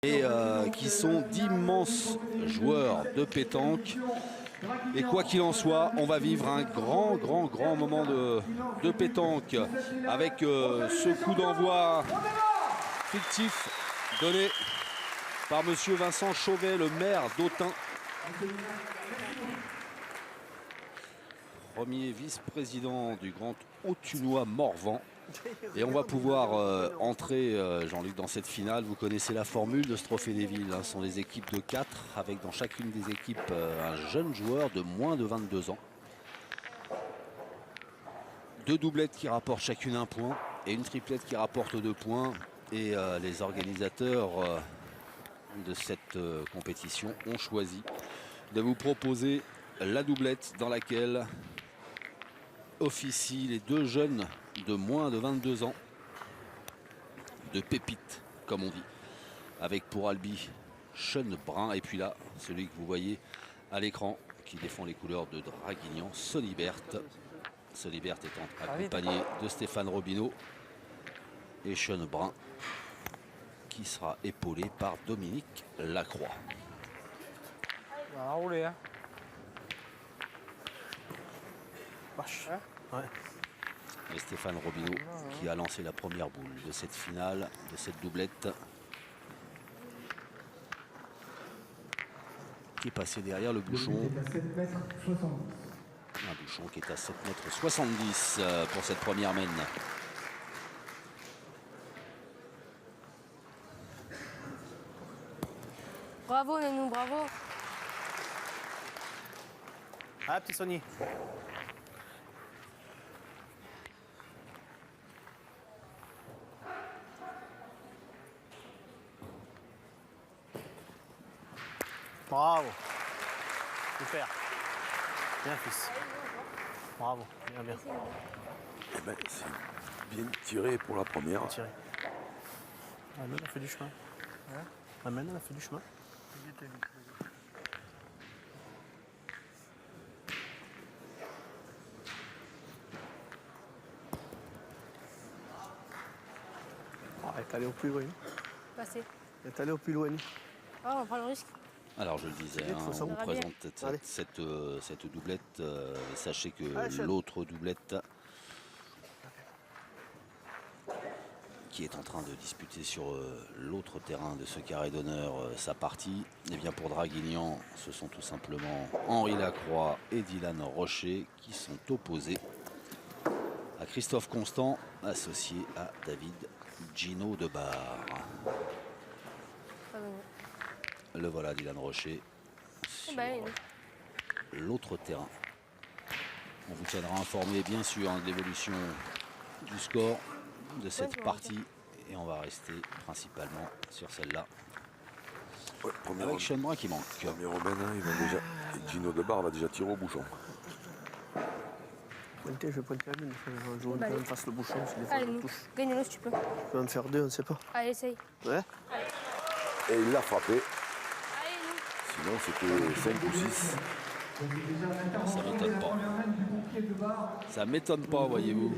et qui sont d'immenses joueurs de pétanque. Et quoi qu'il en soit, on va vivre un grand moment de pétanque avec ce coup d'envoi fictif donné par monsieur Vincent Chauvet, le maire d'Autun. Premier vice-président du Grand Autunois Morvan. Et on va pouvoir entrer, Jean-Luc, dans cette finale. Vous connaissez la formule de ce trophée des villes. Ce sont des équipes de 4, avec dans chacune des équipes un jeune joueur de moins de 22 ans. 2 doublettes qui rapportent chacune 1 point et une triplette qui rapporte 2 points. Et les organisateurs de cette compétition ont choisi de vous proposer la doublette dans laquelle officient les 2 jeunes de moins de 22 ans, de pépites comme on dit, avec pour Albi Sean Brun, et puis là celui que vous voyez à l'écran qui défend les couleurs de Draguignan, Solibert. Solibert étant accompagné de Stéphane Robineau et Sean Brun qui sera épaulé par Dominique Lacroix. On va rouler, hein. Vache. Ouais. Et Stéphane Robineau qui a lancé la première boule de cette finale, de cette doublette, qui est passé derrière le bouchon. Un bouchon qui est à 7,70 m pour cette première mène. Bravo Nanou, bravo. Ah, petit Sony. Bravo. Super. Bien, fils. Bravo. Bien, bien. Eh ben, c'est bien tiré pour la première. Tiré. Amène a fait du chemin. Amène a fait du chemin. Elle est allée au plus loin. Passez. Elle est allée au plus loin. Oh, on prend le risque. Alors je le disais, on vous présente cette doublette. Sachez que l'autre doublette qui est en train de disputer sur l'autre terrain de ce carré d'honneur sa partie, et bien pour Draguignan, ce sont tout simplement Henri Lacroix et Dylan Rocher qui sont opposés à Christophe Constant, associé à David Gino Debar. Le voilà, Dylan Rocher, sur l'autre terrain. On vous tiendra informé, bien sûr, de l'évolution du score de cette partie. Et on va rester principalement sur celle-là. Ouais, avec Sean Brun qui manque. Premier Robin, Gino Debar va déjà tirer au bouchon. Pointer, je vais pointer la mine. Je vais quand même face le bouchon. Si des fois Allez, je touche. gagne-le si tu peux. Je peux en faire 2, on ne sait pas. Allez, essaye. Ouais. Et il l'a frappé. Allez, nous. Sinon, c'était 5 ou 6. Ça m'étonne pas. Ça m'étonne pas, voyez-vous.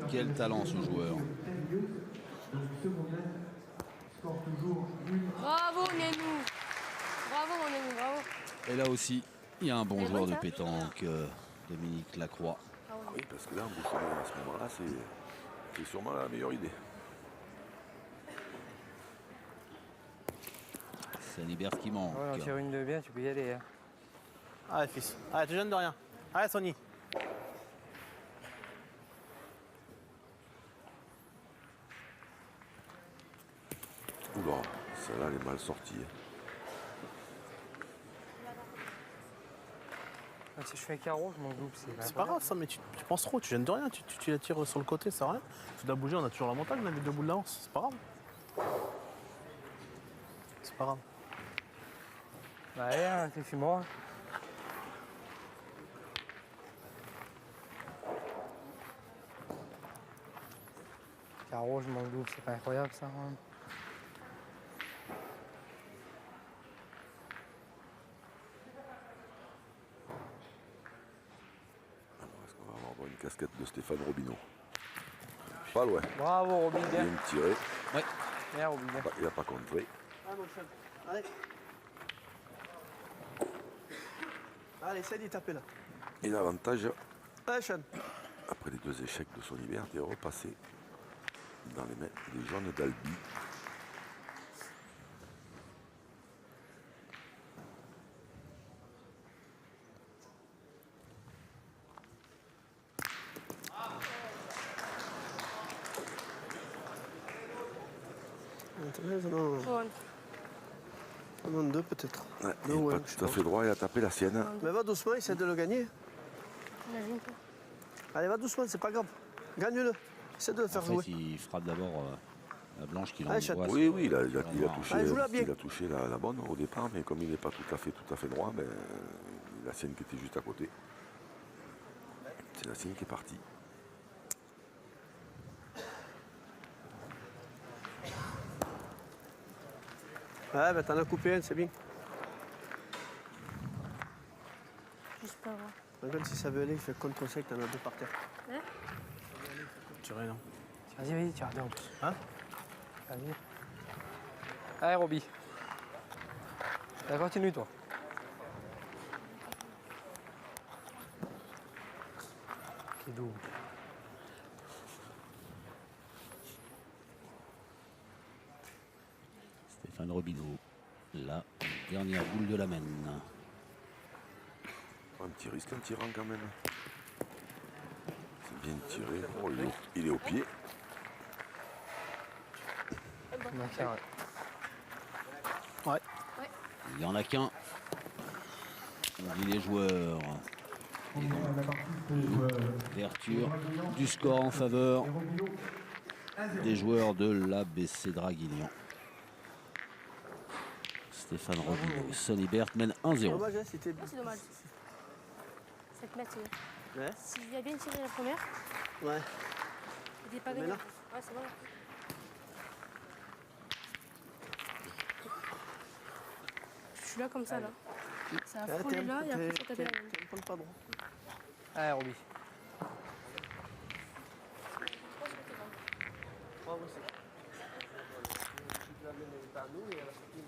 Quel talent ce joueur. Bravo Nanou. Bravo mon Nanou, bravo. Et là aussi, il y a un bon joueur de pétanque, Dominique Lacroix. Ah oui, parce que là, un bouchon à ce moment-là, c'est sûrement la meilleure idée. C'est Libert qui manque. Ouais, on tire une de bien, tu peux y aller. Hein. Allez, fils. Allez, tu gênes de rien. Allez, Sony. Oula, celle-là, elle est mal sortie. Si je fais un carreau, je m'en double. C'est pas grave ça, mais tu penses trop, tu gênes de rien, tu la tires sur le côté, ça sert à rien. Tu dois bouger, on a toujours la montagne avec 2 boules d'avance, c'est pas grave. C'est pas grave. Bah allez, hein, c'est moi. Carreau, je m'en double, c'est pas incroyable ça. Hein. Est-ce qu'on va avoir une casquette de Stéphane Robineau? Pas loin. Bravo Robin, bien. Bien tiré. Ouais. Bien Robin, bien. Il n'a pas contré. Ah, mon chef. Allez. Allez, essaye d'y taper là. Et l'avantage, Allez, Sean. après les 2 échecs de son hiver, est repassé dans les mains des jaunes d'Albi. Non, non, 2 peut-être. Ouais, Non, il est ouais, pas je tout à pense. fait droit, il a tapé la sienne. Mais va doucement, essaie de le gagner. Imagine pas. Allez, va doucement, c'est pas grave. Gagne-le. Essaie de le faire En jouer. fait, il frappe d'abord la blanche qui Allez, Chat. l'envoie. Oui, sur, oui, il a sur la noire. touché, Allez, joue-la bien. il a touché la bonne au départ, mais comme il n'est pas tout à fait droit, ben, la sienne qui était juste à côté. C'est la sienne qui est partie. Ouais, ben t'en as coupé un, c'est bien. Juste pas voir. Regarde si ça veut aller, il fait contre-sec, t'en as 2 par terre. Tirer, non. Vas-y, tire. Non. Hein? Vas-y. Allez, Roby. Allez, continue, toi. Qui double. Stéphane Robineau, la dernière boule de la main. Un petit risque en tirant quand même. C'est bien tiré. Oh, il est au pied. Ouais. Il n'y en a qu'un. On dit les joueurs. Et donc, l'ouverture du score en faveur des joueurs de l'ABC Draguignan. Stéphane Robineau et Sonny Berthe mènent 1-0. Dommage, hein, c'était... C'est dommage. Cette match, Ouais. si j'ai bien tiré la première, Ouais. il n'était pas Mais gagné. là. Ouais, c'est bon. Je suis là comme ça, là. Ça a frôlé là et après ça tapé la main. T'es pas droit. Allez, Roby. Bravo, c'est... pas nous, et elle a sorti une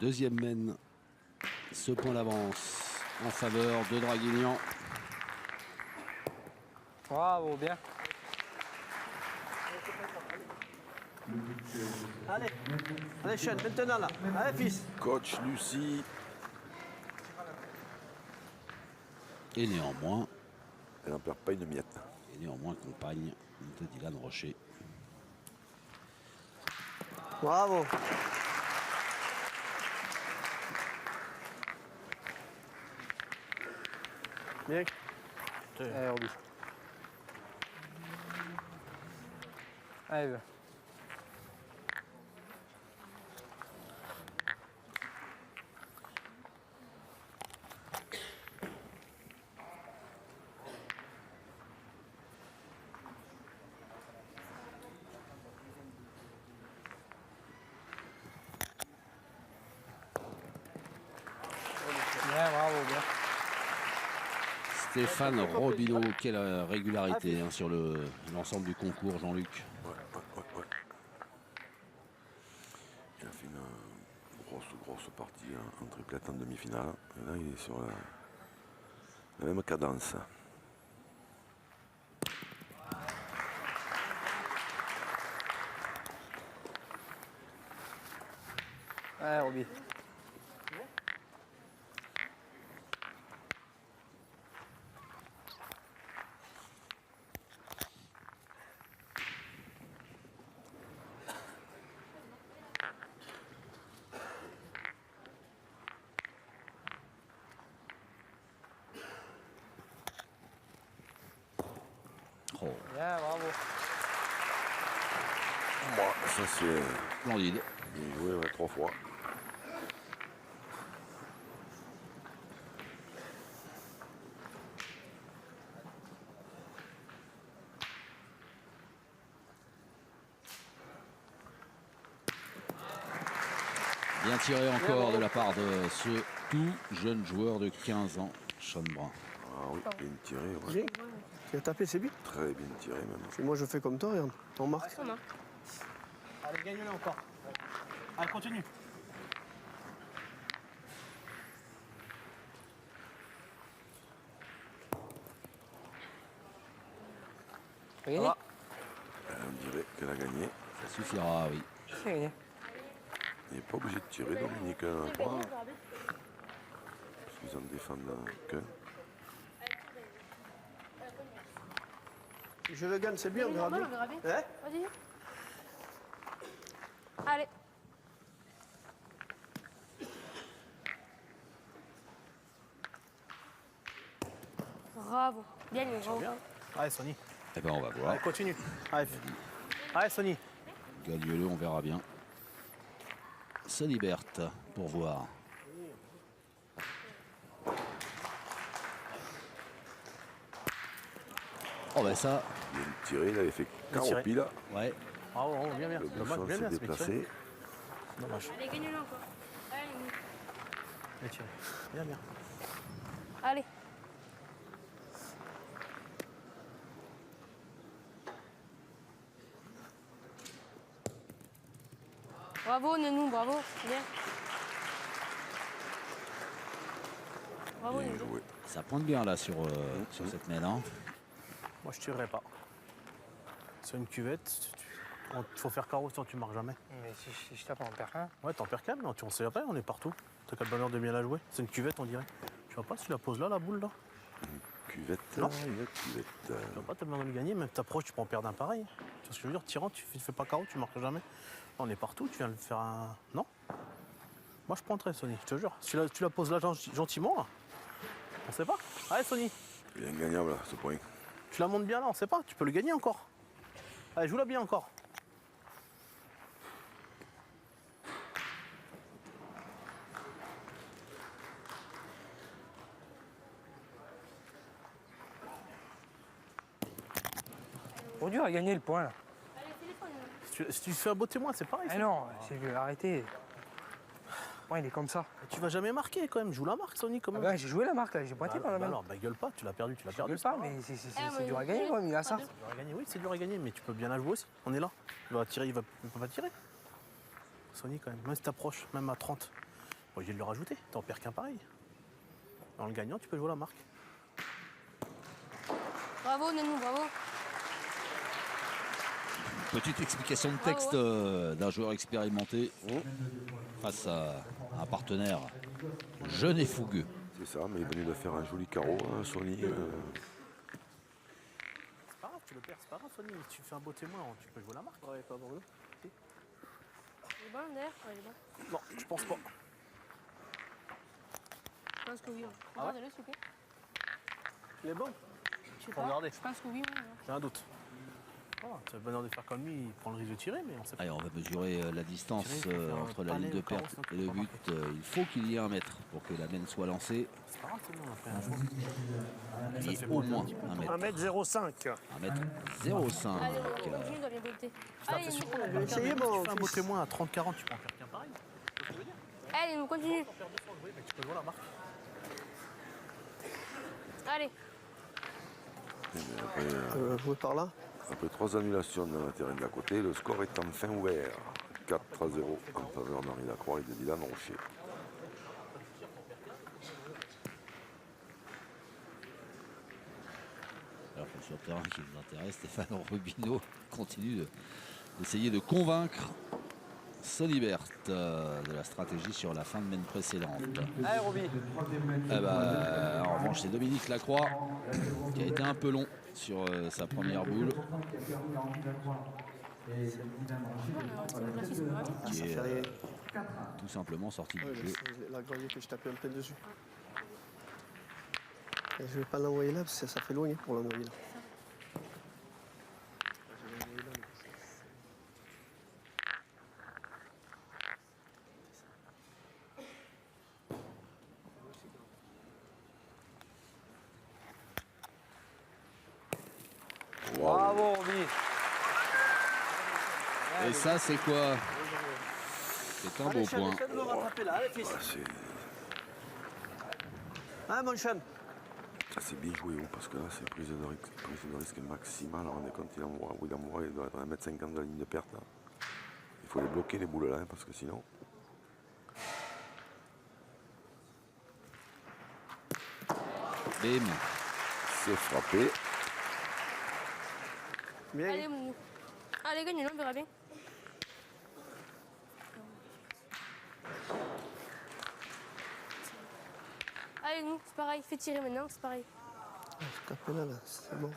Deuxième mène. Ce point d'avance en faveur de Draguignan. Bravo, bien. Allez, allez, Sean, maintenant là. Allez, fils. Coach Lucie. Et néanmoins, Elle n'en perd pas une miette. compagne de Dylan Rocher. Bravo. Bien. Allez, Roby. Allez, va. Bien, bravo, bien. Stéphane Robineau, quelle régularité hein, sur l'ensemble du concours, Jean-Luc. Ouais. Il a fait une grosse partie en triplette en demi-finale. Et là, il est sur la même cadence. Allez, Roby. Oh, Bien, bravo. Bon, ça c'est splendide. bien joué 3 fois. Bien tiré encore de la part de ce tout jeune joueur de 15 ans, Sean Brun. Ah oui, bien tiré. Ouais. Bien. Tu as tapé, c'est bien. Très bien tiré même. Et moi, je fais comme toi, regarde. T'en marques. On a. Allez, gagne-le encore. Allez, continue. Regardez. va. On dirait qu'elle a gagné. Ça suffira, oui. C'est gagné. Il n'est pas obligé de tirer, Dominique, un point. Parce qu'ils en défendent qu'un. Je le gagne, c'est bien, on verra bien. On verra bien. Hein? Vas-y. Allez. Bravo. Bien, bravo. Bien. Allez, Sony. Eh ben, on va voir. Allez, continue. Allez, allez Sony. Gagne-le, on verra bien. Sony Berthe, pour voir. Oh ben ça, Bien tiré, il avait fait Bien carreau tiré. pile. ouais. Bravo, bravo, bien, bien. Le Dommage, bouchon bien, s'est bien, c'est bien tiré. déplacé. Dommage. Allez, gagne-le encore. Allez. Bien tiré. Bien, bien. Allez. Bravo, Nenou, bravo. Bien. Bravo, Bien Nenou. joué. Ça pointe bien là sur cette mêle. Hein. Moi, je tirerai pas. C'est une cuvette. Quand il faut faire carreau, sinon tu marques jamais. Mais si je tape en perds un. Ouais, t'en perds qu'un, mais on sait après, on est partout. T'as qu'à le bonheur de bien la jouer. C'est une cuvette, on dirait. Tu vois pas si tu la poses là, la boule là? Cuvette, Non. une cuvette. Tu vois pas, t'as le bonheur de gagner, même t'approches, tu peux en perdre un pareil. Tu vois ce que je veux dire? Tirant, tu fais pas carreau, tu marques jamais. Là, on est partout, tu viens de faire un. Non? Moi, je prendrais, Sony, je te jure. Si tu la poses là gentiment, là, on sait pas. Allez, Sony, Bien gagnable, là, ce point. tu la montes bien là, on sait pas. Tu peux le gagner encore. Allez, joue-la bien encore. Trop dur à gagner le point là. Si tu fais un beau témoin, c'est pareil. Ah ça. non, arrêtez. Le point il est comme ça. Tu vas jamais marquer quand même. Joue la marque, Sony, quand Ah même. bah, j'ai joué la marque là, j'ai pointé par la main. alors, bah gueule pas, tu l'as perdu, tu l'as Je perdu. gueule c'est pas, grave. mais c'est mais dur à gagner quand même, il a ça. C'est dur à gagner, oui, c'est dur à gagner, mais tu peux bien la jouer aussi. On est là. Il va tirer, il peut pas tirer. Sony, quand même, même si t'approches, même à 30, bon, il de le rajouter. T'en perds qu'un pareil. En le gagnant, tu peux jouer la marque. Bravo, Nenou, bravo. Petite explication de texte d'un joueur expérimenté face à un partenaire jeune et fougueux. C'est ça, mais il est venu de faire un joli carreau, hein, Sony. C'est pas grave, tu le perds, c'est pas grave, Sony. Si tu fais un beau témoin, tu peux jouer la marque. Ouais, pas brûlé. Il est bon, d'ailleurs? Ouais, il est bon. Non, je pense pas. Je pense que oui. Ah ouais? Regardez-le, s'il vous plaît. Il est bon. Je sais Faut pas. regarder. Je pense que oui, oui. J'ai un doute. Oh, tu as le bonheur de faire comme lui, il prend le risque de tirer, mais on sait pas. Allez, on va mesurer la distance Tirer, il faut faire un entre la palais, ligne de au carreau, perte sinon et tu le peux pas but. Il faut qu'il y ait 1 mètre pour que la mène soit lancée. C'est pas grave, c'est bon, on a fait un jour. Ça Et fait au monter moins un petit peu. 1 mètre. 1m05. 1 mètre 0,5. Allez, on continue, on doit bien volter. Allez, C'est Nenou. sûr qu'on a Essayez, Si mon tu fais un beau fils. témoin à 30-40, tu peux en faire qu'un pareil. Allez, Nenou, continue. Oui, mais tu peux jouer la marque. Allez. Jouer par là. Après 3 annulations dans le terrain d'à côté, le score est enfin ouvert. 4-0 en faveur d'Henri Lacroix et de Dylan Rocher. Alors que sur le terrain qui nous intéresse, Stéphane Robineau continue d'essayer de convaincre Sony Berthe de la stratégie sur la fin de mène précédente. Allez Roby. En revanche, c'est Dominique Lacroix qui a été un peu long sur sa première boule, qui est tout simplement sorti Ouais, du jeu. c'est la gravier que je tapais en plein dessus. Et je vais pas l'envoyer là parce que ça fait loin hein, pour l'envoyer là. Bravo Roby. Et ça, c'est quoi? C'est un beau point. Essaie de me rattraper là, allez fils. Ah, c'est Hein mon chien? Ça c'est bien joué, oh, parce que là c'est prise de risque maximale. Alors on est quand il envoie, il doit être à 1,50 m de la ligne de perte. Là. Il faut les bloquer les boules là, hein, parce que sinon. Bim. C'est frappé. Bien. Allez, Mounou. Allez, gagne, on verra bien. Allez, nous, c'est pareil. Fais tirer maintenant, c'est pareil. Je tape là, c'est bon.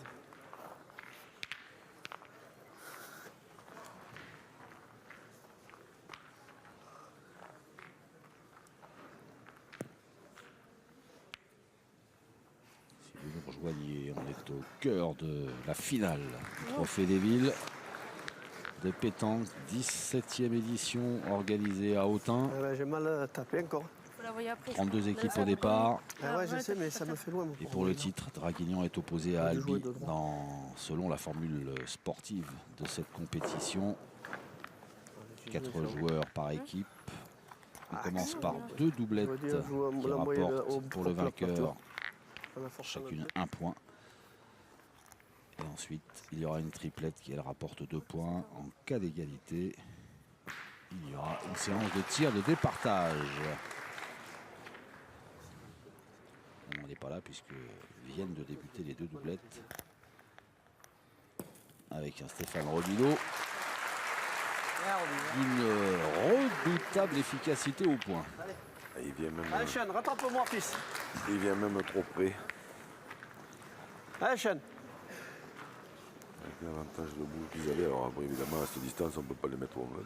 Si vous nous rejoignez, on est au cœur de la finale. Trophée des villes de pétanque, 17e édition organisée à Autun. Ah ouais, j'ai mal tapé encore. Faut la voir après. 32 équipes au départ. Ah ouais, je sais, mais ça me fait loin. Mon Et pour le titre, Draguignan est opposé à De jouer Albi de droit. selon la formule sportive de cette compétition. 4 joueurs par équipe. On commence par 2 doublettes Je veux dire, jouer qui la moyenne au rapportent pour le propre vainqueur plateau. À la force, chacune 1 point. Et ensuite, il y aura une triplette qui elle rapporte 2 points. En cas d'égalité, il y aura une séance de tir de départage. On n'est pas là puisque viennent de débuter les 2 doublettes. Avec un Stéphane Rodillo. D'une redoutable efficacité au point. Il vient même, Allez, Sean, rattrape-moi, fils. il vient même trop près. Allez, Sean. Avec l'avantage de boule qu'ils avaient. Alors après, évidemment, à cette distance, on ne peut pas les mettre au run.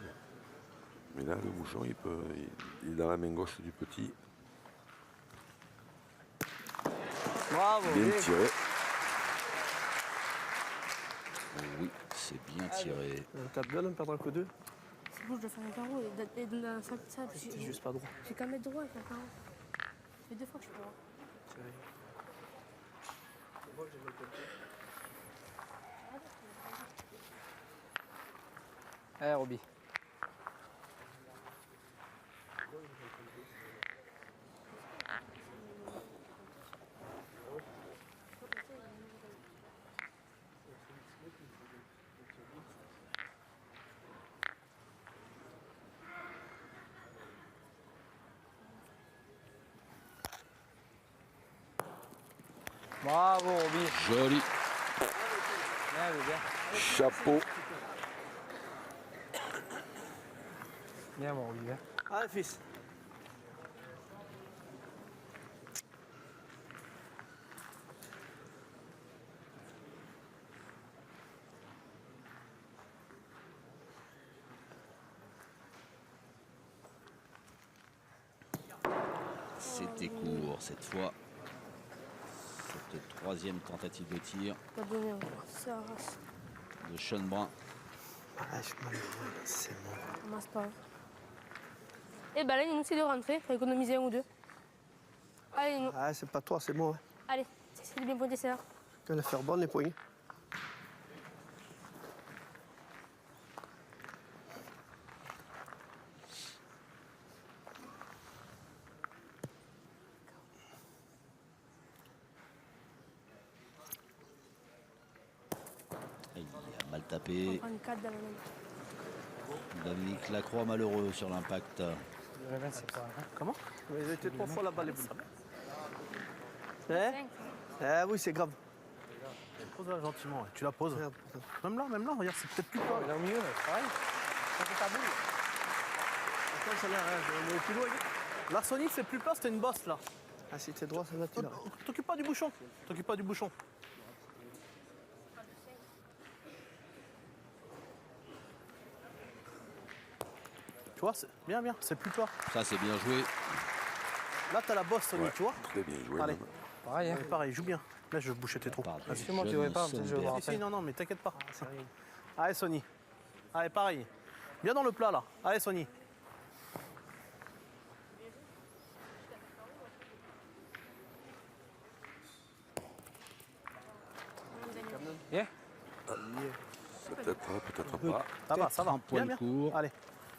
Mais là, le bouchon, il est dans la main gauche du petit. Bravo. Bien bien. tiré. Oui, c'est bien tiré. On tape bien, on perdra que 2. C'est bon, je dois faire un carreau et dans la salle. C'est juste pas droit. J'ai qu'à mettre droit avec un carreau. Ça fait 2 fois que je suis pas droit. Allez, Roby. Bravo, Roby. Joli. Bien, bien. Chapeau. Bien, mon Roby. Bien. Allez, fils. C'était court cette fois. Cette 3e tentative de tir Pas donné encore. Ça arrache. de Sean Brun. Ah, je mal. C'est bon. On masse pas. Et bah là, il nous c'est de rentrer. Faut économiser 1 ou 2. Allez, nous. Ah, c'est pas toi, c'est moi. Allez, c'est de bien pointer ça. Qu'elle va faire bonne les poignées. Il a mal tapé. On prend une 4 dans la main. Dominique Lacroix malheureux sur l'impact. Le réveil, c'est pas. Hein. Comment? Mais ils étaient 3 fois là-bas, les boules. Eh 5. Ah oui, c'est grave. Pose-la gentiment, ouais. Tu la poses. Regarde, regarde. Même là, regarde, c'est peut-être plus pas. Il est au milieu, pareil. Ça fait ta boule. Attends, ça a l'air, hein, on est au plus loin. La Sony, c'est plus pas, c'était une bosse là. Ah, si t'es droit, celle-là, tu l'as. T'occupe pas du bouchon. T'occupe pas du bouchon. Tu vois, c'est bien, c'est plus toi. Ça c'est bien joué. Là, t'as la bosse, Sony, Ouais, tu vois. très bien joué. Allez. même. Pareil, hein. Ouais, pareil, joue bien. Là, je bouchais tes trous. Pardon. Parce que moi, tu vois pas, peut-être je vais voir Si, si, après. non, mais t'inquiète pas. C'est rien. Allez, Sony. Allez, pareil. Bien dans le plat, là. Allez, Sony. Yeah. Peut-être pas, peut-être pas. Ça va. Un poil Bien. court. Allez,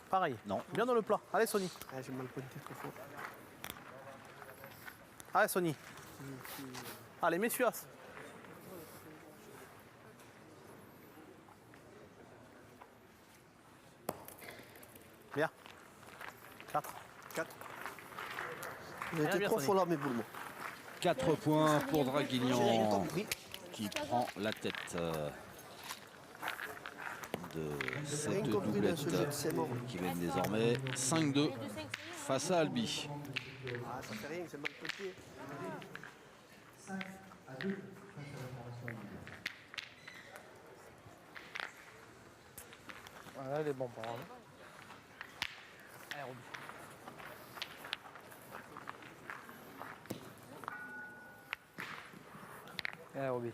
pareil. Non. Bien dans le plat. Allez, Sony. Ah, j'ai mal pointé trop fort. Allez, Sony. Allez, messieurs. Bien. 4. 4. Bien, J'ai été bien, 3 Sony. fois là, mes boules, moi. 4 points pour J'ai rien Draguignan compris. qui prend la tête de cette Rien compris dans doublette ce jeu, c'est mort. qui mène désormais 5-2 face à Albi. Ah, ça fait rien, c'est mal copié. Voilà, il est bon par là. Allez, Roby. Allez, Roby.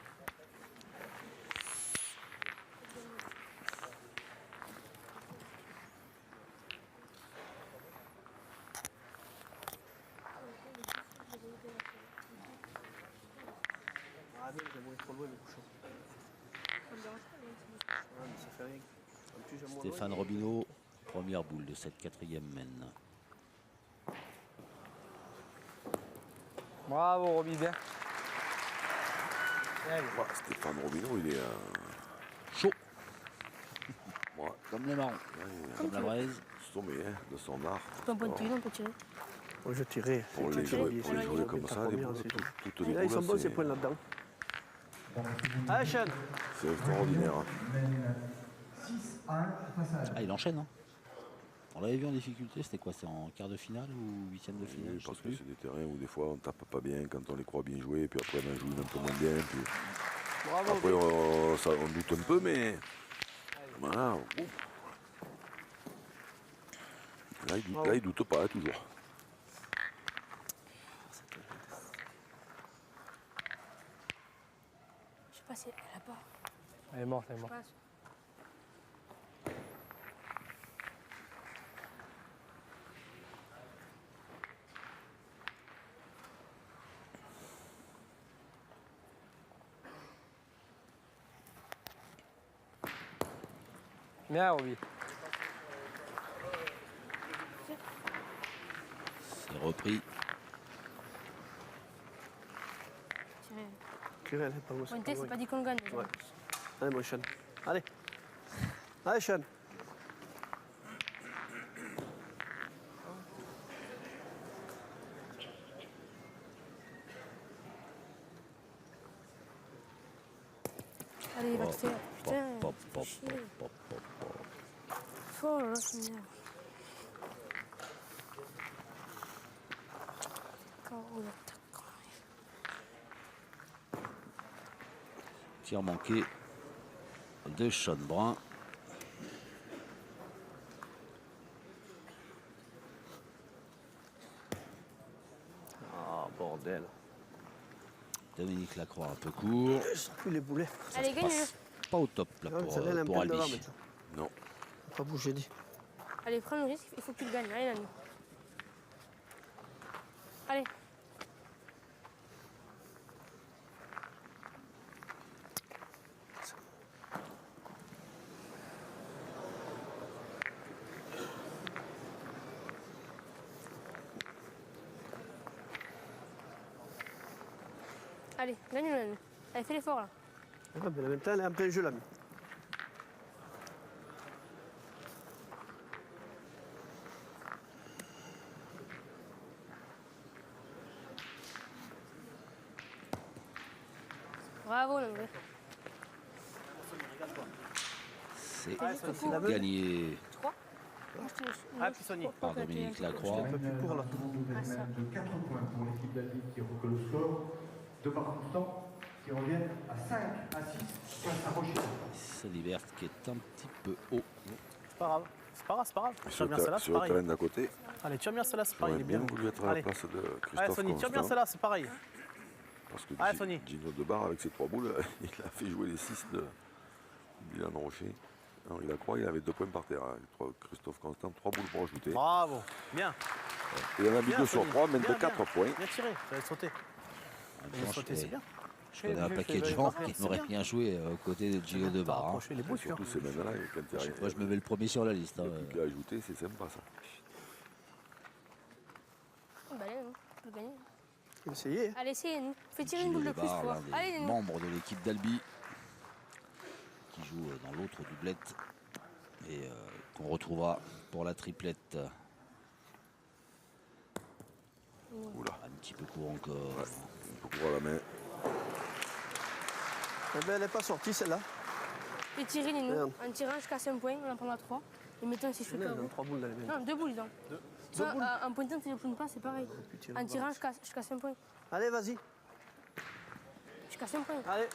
Ah non, j'ai moins trop loin, le bouchon. Ouais, mais ça fait rien. En plus, j'ai moins loin. Stéphane Robineau, première boule de cette quatrième mène. Bravo, Roby, bien. Allez. Ouais, Stéphane Robineau, il est. Chaud, Ouais, comme les marrons, comme la braise. sommé hein, de son art. On peut tirer, on peut tirer. Moi, je tirais. Pour les jouer comme ça, les boules, toutes les Là, ils sont boules, bons, ces points là-dedans. Allez, Sean. c'est extraordinaire. Hein. Ah, il enchaîne. Hein. On l'avait vu en difficulté, c'était quoi? C'est en quart de finale ou huitième de finale? Oui, je parce sais que plus. c'est des terrains où des fois on tape pas bien quand on les croit bien joués, puis après on en joue un peu moins bien. Puis Bravo. après on doute un peu, mais voilà. Là, il doute pas, hein, toujours. Je sais pas si elle a pas. Elle est morte, elle est morte. Passe. Bien, Roby. C'est repris. Tirer. Curé, elle est pas où, c'est Pointer, pas c'est loin. pas dit qu'on gagne. Ouais. Allez, mon Sean. Allez. Allez, Sean. Allez, il va te faire. Putain. Pop, pop, chier. pop, pop, pop, pop. Oh là là, c'est merde. Carreau d'attaquant. Tir manqué de Sean Brun. Ah, bordel. Dominique Lacroix un peu court. Je sens plus les boulets. Allez, gagne-le. Pas au top là Non, ça vient un pour peu devant Albi. maintenant. Non. Pas bouger, dit. Allez, prends le risque, il faut que tu le gagnes. Allez, Nani. Allez. Allez, gagne-le, Nani. Allez, fais l'effort, là. Ouais, mais en même temps, elle est en plein jeu, là. Bravo, Nani. C'est La meule. gagné 3. Ah, puis Sony. par Dominique Lacroix. Un peu plus court, là. Ah, ça. de 4 points pour l'équipe d'Albi qui recolle le score. De par constant qui reviennent à 5 à 6 face à Rocher. Salivert qui est un petit peu haut. C'est pas grave. C'est pas grave, c'est pas grave. Tire Sur bien celle-là, c'est le pareil. terrain d'à côté, Allez, tire bien celle-là, c'est pareil. j'aurais Il est bien bien. voulu être à la Allez. place de Allez, Christophe Sony, tire bien Constant. celle-là, c'est pareil. Parce que Allez, Sony. Gino Debar, avec ses 3 boules, il a fait jouer les 6 de Dylan Rocher. Alors, il a croit, il avait 2 points par terre. Hein. Christophe Constant, 3 boules pour ajouter. Bravo. Bien. Et il en a mis Bien, 2 sur Sony. 3, même de Bien, 4 bien. points. Bien tiré. Vous avez sauté. Vous avez sauté, c'est bien. Je connais un paquet de gens qui n'auraient rien joué aux côtés de Gio de Bar. Approchez les bouts, celui-là. Surtout ces mêmes-là, quand il y a rien Moi, je me mets le premier sur la liste. Hein. plus à ajouter, c'est sympa ça. Bah, allez, on peut gagner. Essayez. Allez, essayez-nous. Fais tirer une Gilles boule de plus, Lébar, quoi. l'un des Allez, nous. membres de l'équipe d'Albi, qui joue dans l'autre doublette et qu'on retrouvera pour la triplette. Oula, Un petit peu court encore. ouais, un peu court à la main. Eh ben, elle n'est pas sortie celle-là. Fais tirer les nous. Merde. En tirant jusqu'à 5 points, on en prendra 3. Et mettons si je fais Elle pas. donne 3 boules dans les mains. Non, 2 boules, donc. Deux boules. En pointant, si je ne pas, c'est pareil. Puis En tirant jusqu'à 5 points. Allez, vas-y. Jusqu'à 5 points. Allez.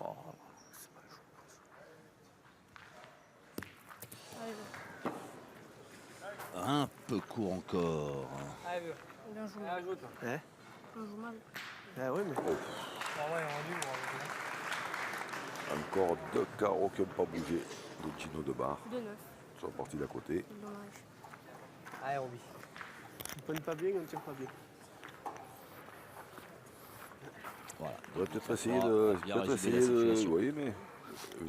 Oh, c'est pas chaud. Allez, Un peu court encore. bien joué. Eh On joue mal. Eh oui, mais. Encore 2 carreaux qui n'ont pas bougé de Gino de Bar 2-9. sur la partie d'à côté. C'est dommage. Allez, Roby. On pointe pas bien, on tire pas bien. Voilà. Il devrait peut-être essayer Ah, de. bien Peut-être résumé essayer la de. situation. Oui, mais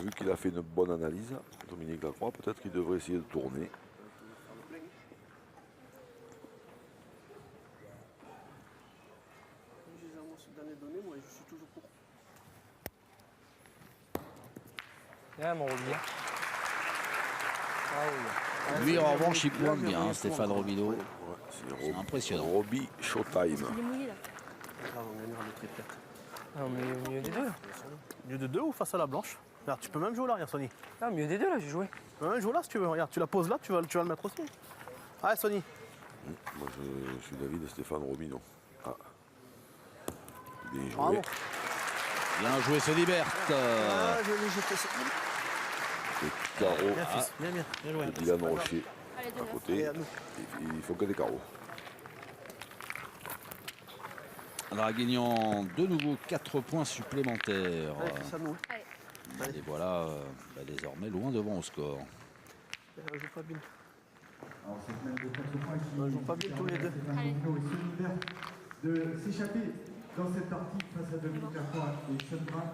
vu qu'il a fait une bonne analyse, Dominique Lacroix, peut-être qu'il devrait essayer de tourner. Dans les données, moi, je suis toujours pour. Viens, mon Roby. Lui, en revanche, il pointe bien, Stéphane Romino. Ouais, C'est impressionnant. Roby Showtime. Il est mouillé là. Là, on gagnera le triplette. Non, mais au milieu des deux. Au lieu de 2 ou face à la blanche. Regarde, tu peux même jouer là, regarde, Sony. Non, au milieu des deux, là, j'ai joué. Tu peux même jouer là si tu veux. Regarde, tu la poses là, tu vas le mettre aussi. Allez, Sony. Moi, je suis d'avis de Stéphane Romino. Ah. Bien joué. Bravo. Bien joué, Sonibert. Ah, je l'ai jeté ça. Et carreau Bien, fils. Bien, bien. Bien joué. de Dylan Rocher Allez, à 2-9. côté. Allez, à nous. Il faut que des carreaux. Draguignan, de nouveau 4 points supplémentaires. Allez, fils, à nous. Et voilà, désormais loin devant au score. On joue pas bien. Alors, c'est même de 4 points qui On joue pas bien tous les deux. Romino et Sonibert de s'échapper dans cette partie face à Dominique Lacroix et Sean Brun.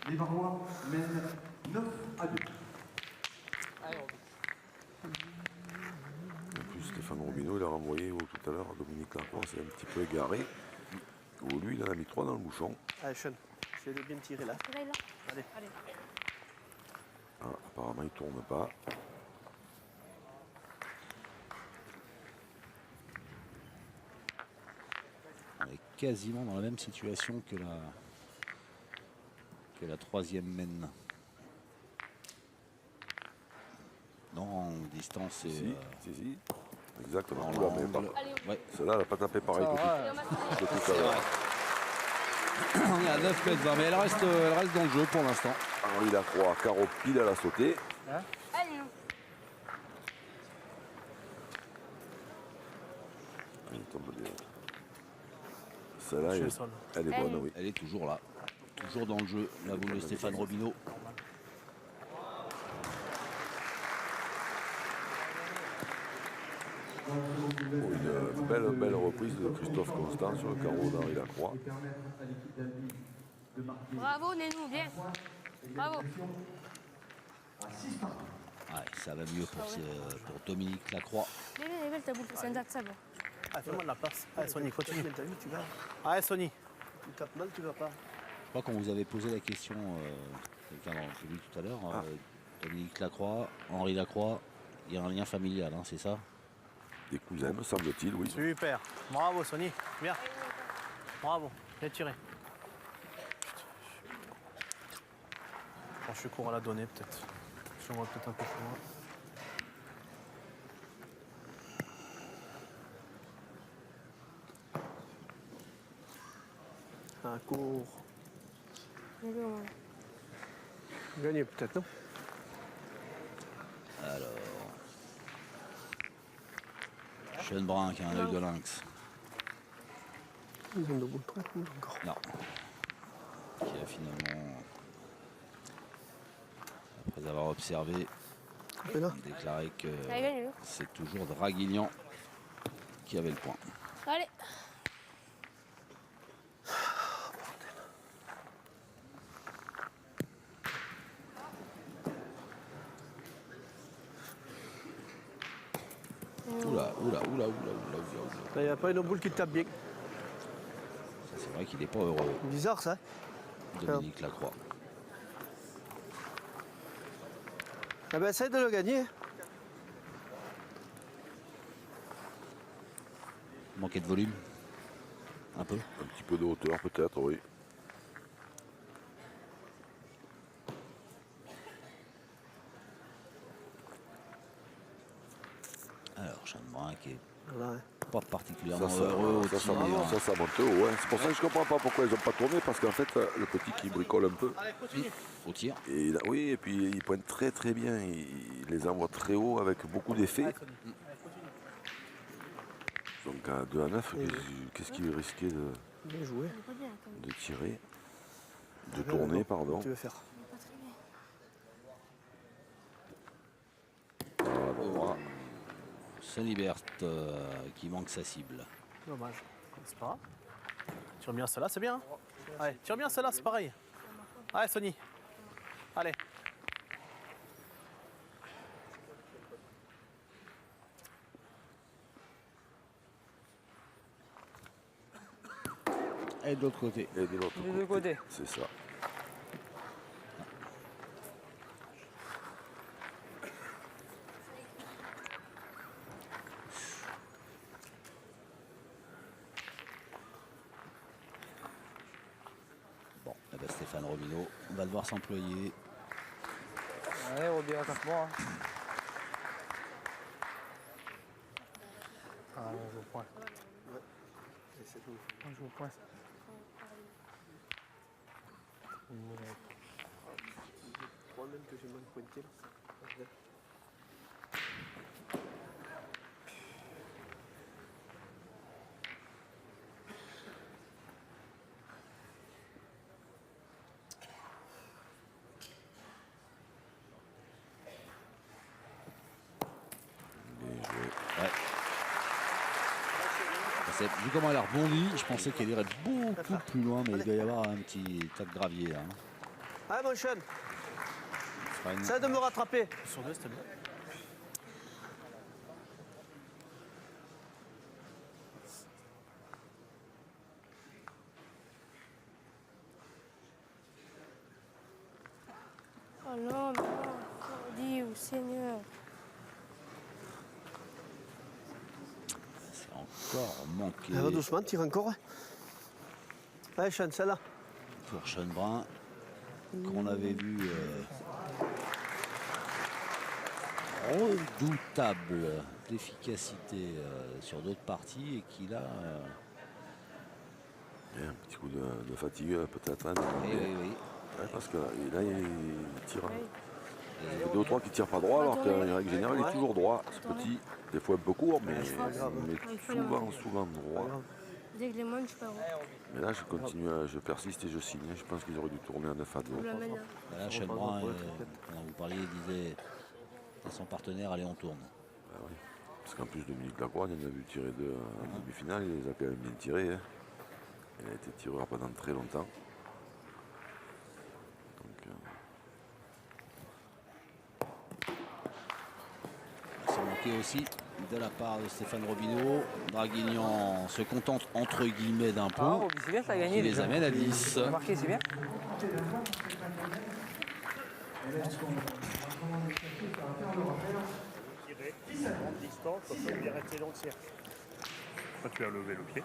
Les Barois mènent 9-2. En plus, Stéphane Romino, il a renvoyé tout à l'heure Dominique Lacroix, c'est un petit peu égaré. Où lui, il en a mis 3 dans le bouchon. Allez, Sean. Je vais bien tirer là. Là, là. Allez. Allez. Ah, apparemment, il ne tourne pas. On est quasiment dans la même situation que la troisième mène. Non, en distance et Si, si. Exactement. dans Oula, mais l'angle. par- Allez, Ouais. Celle-là, elle n'a pas tapé pareil que on tout à l'heure. On est à 9 mètres 20, mais elle reste dans le jeu pour l'instant. Henri Lacroix, carreau pile à la sautée. Allez, nous. Il tombe bien. Celle-là, Sur le elle, sol. elle est bonne, oui. Elle est toujours là. Toujours dans le jeu, la boule de Stéphane Romino. Oh, une belle reprise de Christophe Constant sur le carreau d'Henri Lacroix. Et permettre à l'équipe d'Albi de marquer Bravo, Nénou, bien. Bravo. à 6 partout. Ouais, ça va mieux pour Dominique Lacroix. Bien, bien, belle ta boule. C'est un date, ça, bon. Allez, fais-moi de la place. Allez, Sony, continue. T'as vu, tu vas. Allez, Sony. Tu tapes mal, tu vas pas. Je crois qu'on vous avait posé la question, quelqu'un dans le public tout à l'heure, Dominique Lacroix, Henri Lacroix, il y a un lien familial, hein, c'est ça? Des cousins, me semble-t-il, oui. Super. Bravo, Sony. Bien. Bravo. Bien tiré. Bon, je suis court à la donner, peut-être. Je vois peut-être un peu plus loin. Un court. Bien joué, moi. Gagné, peut-être, non? Sean Brun qui a un œil de lynx. Ils ont de boules trop cool encore. Non. Qui a finalement, après avoir observé, Et là, déclaré que Allez, gagné, nous. c'est toujours Draguignan qui avait le point. Allez. Oula. Là, il n'y a pas une boule qui te tape bien. Ça, c'est vrai qu'il n'est pas heureux, Bizarre ça. Dominique Lacroix. Ah ben, essaye de le gagner. Manquait de volume. Un peu. Un petit peu de hauteur peut-être, oui. Alors, Sean Brun qui est Voilà. pas particulièrement Ça, heureux au ça, tir. ça monte haut. Ouais. C'est pour ça que je comprends pas pourquoi ils n'ont pas tourné, parce qu'en fait, le petit qui bricole un peu. Allez, continue. Au tir. Et oui, et puis il pointe très très bien. Il les envoie très haut avec beaucoup d'effets. Allez, Tony. Allez, continue. Donc à 2 à 9, qu'est-ce qu'il risquait Bien joué. de tirer, de Ah ben, tourner, non. pardon. Tu veux faire. Oh. Sonny Berthe qui manque sa cible. Dommage. C'est pas grave. Tire bien celle-là, c'est bien. Hein. Allez, tire bien celle-là, c'est pareil. Allez, Sonny. Allez. Et de l'autre côté. Et de l'autre Des deux côtés. c'est ça. Bon, eh ben, Stéphane Robineau va devoir s'employer. Ouais, Roby, attaque-moi. Ah, on joue au point. On joue au point. Bien joué. Ouais. Vu comment elle a rebondi, je pensais qu'elle irait beaucoup plus loin, mais il doit y avoir un petit tas de gravier là. Hein. Allez, mon chien. Ce sera une- Essaye de me rattraper. Sur deux, c'était bien. Oh non, mais non. Dis, oh Seigneur. C'est encore manqué Allez, va doucement, tire encore. Allez, Sean, celle-là. pour Sean Brun, qu'on avait vu redoutable d'efficacité sur d'autres parties et qui là. Bien, un petit coup de fatigue peut-être. Hein, Oui. Ouais, parce que là, il tire. Oui. Il y a 2 ou 3 qui ne tirent pas droit, alors qu'en règle générale, il est toujours droit. C'est petit, des fois un peu court, mais souvent droit. Dès que les moines, je peux avoir. Mais là, je continue, je persiste et je signe. Je pense qu'ils auraient dû tourner à 9 à 2. Je l'amène là. Là, Sean Brun, quand vous parliez, disait à son partenaire, allez, on tourne. Ah oui. Parce qu'en plus, Dominique Lacroix, il en a vu tirer 2 en demi-finale. Il les a quand même bien tirés. Hein. Il a été tireur pendant très longtemps. Donc, C'est manqué aussi de la part de Stéphane Robineau. Draguignan se contente entre guillemets d'un Ah, point Roby, c'est bien, ça a gagné. qui les déjà. amène à 10. On a marqué, c'est bien. Tirer en distance, comme ça, il est resté dans le cercle. Quand tu as levé le pied,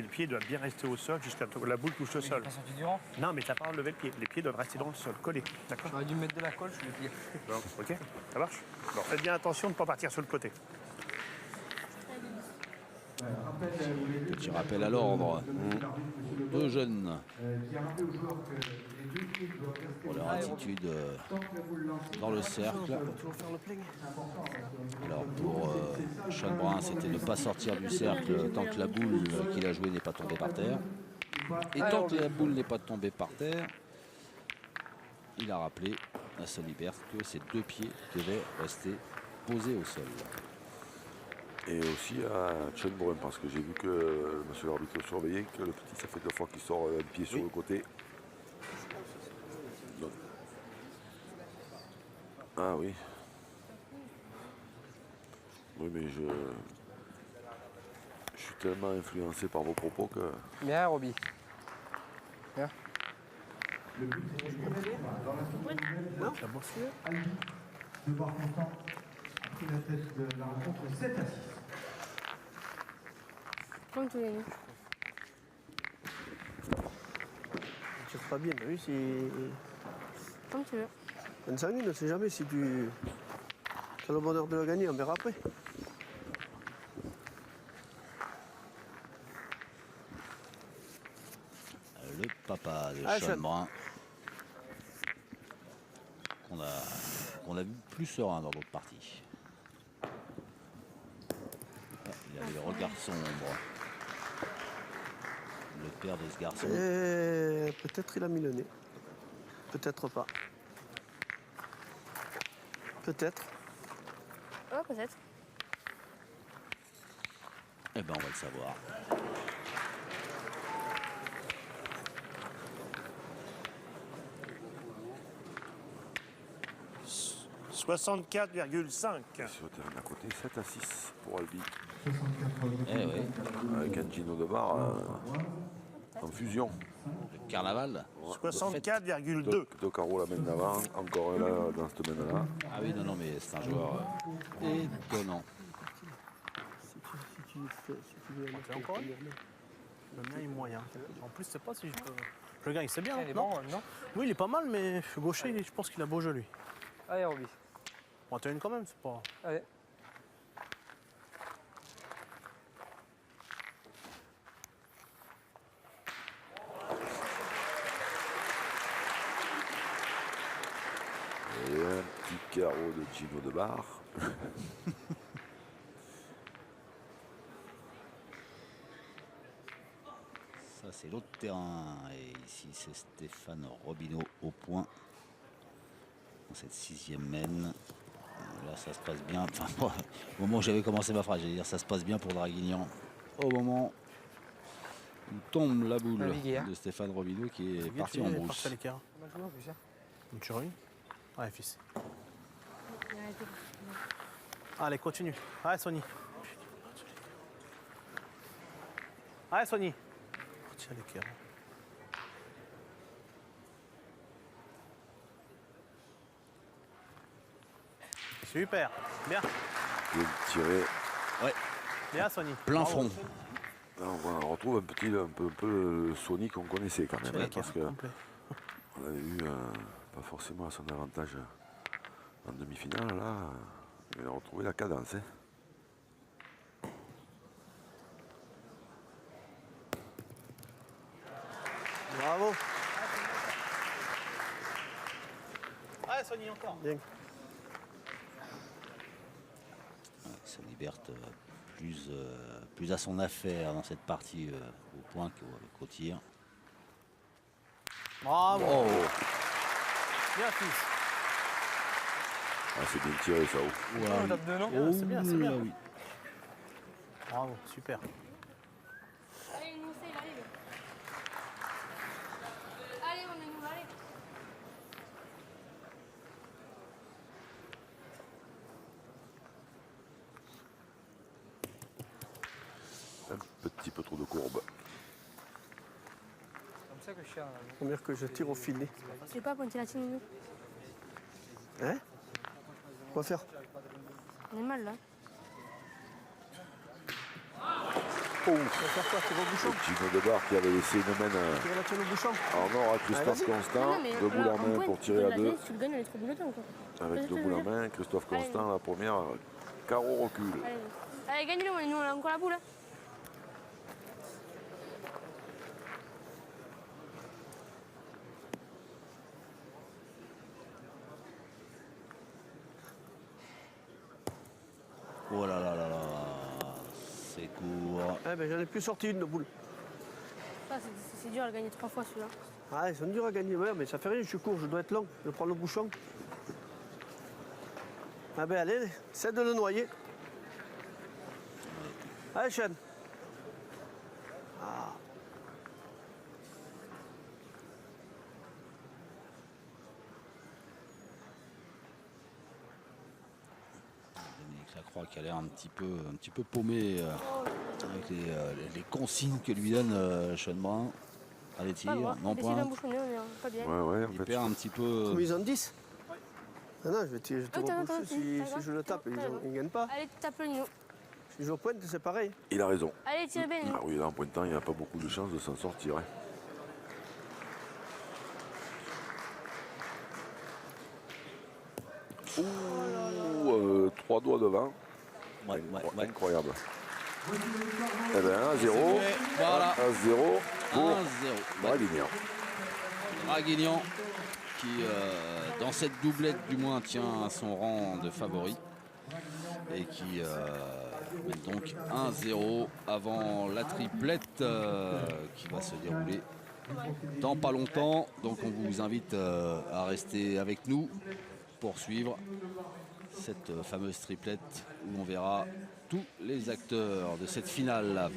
le pied doit bien rester au sol jusqu'à ce que la boule touche le sol. Pas sorti du rang. Non, mais tu n'as pas levé le pied. Les pieds doivent rester dans le sol, collés. D'accord. J'aurais dû mettre de la colle sur le pied. Bon, ok, ça marche. Alors faites bien attention de ne pas partir sur le côté. Petit rappel à l'ordre. Deux jeunes pour leur attitude dans le cercle. Alors pour Sean Brun, c'était ne pas sortir du cercle tant que la boule qu'il a jouée n'est pas tombée par terre. Et tant que la boule n'est pas tombée par terre, il a rappelé à Sonny Berthe que ses 2 pieds devaient rester posés au sol. et aussi à Sean Brun, parce que j'ai vu que monsieur l'arbitre surveillait, que le petit, ça fait 2 fois qu'il sort un pied sur le côté. Donc. Ah oui. Oui, mais je suis tellement influencé par vos propos que... Bien, Roby. Bien. Le but est réglé dans la seconde nouvelle. Non, la bosse. Albi, devoir Constant, a pris la tête de la rencontre 7 à 6. Comme tous les nuits. Tu tires pas bien, t'as vu, c'est... Comme tu veux. Un sanguine, on ne sait jamais si tu as le bonheur de la gagner, on verra après. Le papa de Ah, Sean Sean. Brun. Qu'on a vu plus serein dans d'autres parties. Ah, il avait le regard sombre. Le père de ce garçon. Et peut-être il a mis le nez. Peut-être pas. Peut-être. Ouais, peut-être. Eh ben on va le savoir. – 64,5. Sur le terrain d'à côté, 7 à 6 pour Albi. 64 Eh oui, Avec un Gino de Bar en fusion. le carnaval. 64,2. Deux carreaux la main d'avant, encore un là dans cette main-là. Ah oui, non, mais c'est un joueur étonnant. Si tu veux Tu veux encore Le mien est moyen. En plus, je sais pas si je peux. Le gars, il sait bien, Il est non? bon, non? Oui, il est pas mal, mais gaucher, je pense qu'il a beau jeu, lui. Allez, Roby. Bon, t'as une quand même, c'est pas. Allez. Et un petit carreau de Gino de Bar. Ça, c'est l'autre terrain. Et ici, c'est Stéphane Robineau au point. Dans cette 6e mène. Là, ça se passe bien. Enfin, au moment où j'avais commencé ma phrase, j'allais dire ça se passe bien pour Draguignan. Au moment où tombe la boule Naviguer. de Stéphane Robineau qui est C'est parti en parti brousse. à l'écart. On va jouer en plus, hein. Une tuerie. Ouais, fils. Arrêtez. Allez, continue. Allez, Sony. Allez, Sony. Parti à l'écart. Super. Bien. Bien tiré. Bien, Sony. Plein Bravo. front. Là, on retrouve un peu le Sony qu'on connaissait quand même. Parti à Hein, l'écart, parce que complet. on avait eu pas forcément à son avantage en demi-finale. Là, il a retrouvé la cadence. Hein. Bravo. Allez, Sony, encore. Bien. Sonny Berthe plus à son affaire dans cette partie au point qu'au tir. Bravo. Oh, Bien, fils. Ah, c'est bien tiré ça. Oh. ouais, On tape deux, non? Bien, c'est bien, c'est bien. là, oui. Bravo, super. Allez, nous, il arrive. Allez, on est nous, allez. Un petit peu trop de courbe. C'est comme ça que je suis. Première que je tire au filet. Je sais pas pointer la team, nous. Hein? Quoi faire? On est mal, là. Oh, quoi faire quoi? Tirer au bouchon? Gino de Bar qui avait laissé une main Tirer la tienne au bouchon? en or à Christophe vas-y. Constant. Non, mais Debout là, la en main pointe, pour tu tirer donnes à la deux. tête, tu le gagnes, elle est trop bulletée, quoi. Avec Vas-y, debout la vas-y. main, Christophe Allez. Constant, la première, carreau recul. Allez, allez gagne-le, nous, on a encore la boule. Hein. Oh là là là là. C'est court. Eh ben j'en ai plus sorti une de boule. Ça, c'est dur à le gagner 3 fois, celui-là. Ah, ils sont durs à gagner, ouais, mais ça fait rien, je suis court, je dois être long. Je prends le bouchon. Ah ben allez, c'est de le noyer. Allez, chaîne. Ah. Dominique Lacroix crois qu'elle est un petit peu paumée avec les consignes que lui donne Sean Brun. Allez, Pas tire, le droit. non Essayer point. d'embouchonner, on est pas bien. Ouais, en Il fait. perd un petit peu. Ils ont 10. Ah non, je vais te Ah, tiens, repousser attends, si attends, je le tape. attends, Ils ne gagnent pas. Allez, tape le Nino. Si je pointe, c'est pareil. Il a raison. Allez, tirez bien, Nino. Ah oui, là, en pointant, il n'y a pas beaucoup de chances de s'en sortir. Hein. Ouh, 3 doigts devant. Ouais. Incroyable. Eh bien, 1-0. Voilà. 1-0 pour 1-0. Draguignan. Draguignan qui, dans cette doublette du moins, tient à son rang de favori. Et qui mène donc 1-0 avant la triplette qui va se dérouler dans pas longtemps. Donc on vous invite à rester avec nous pour suivre cette fameuse triplette où on verra tous les acteurs de cette finale.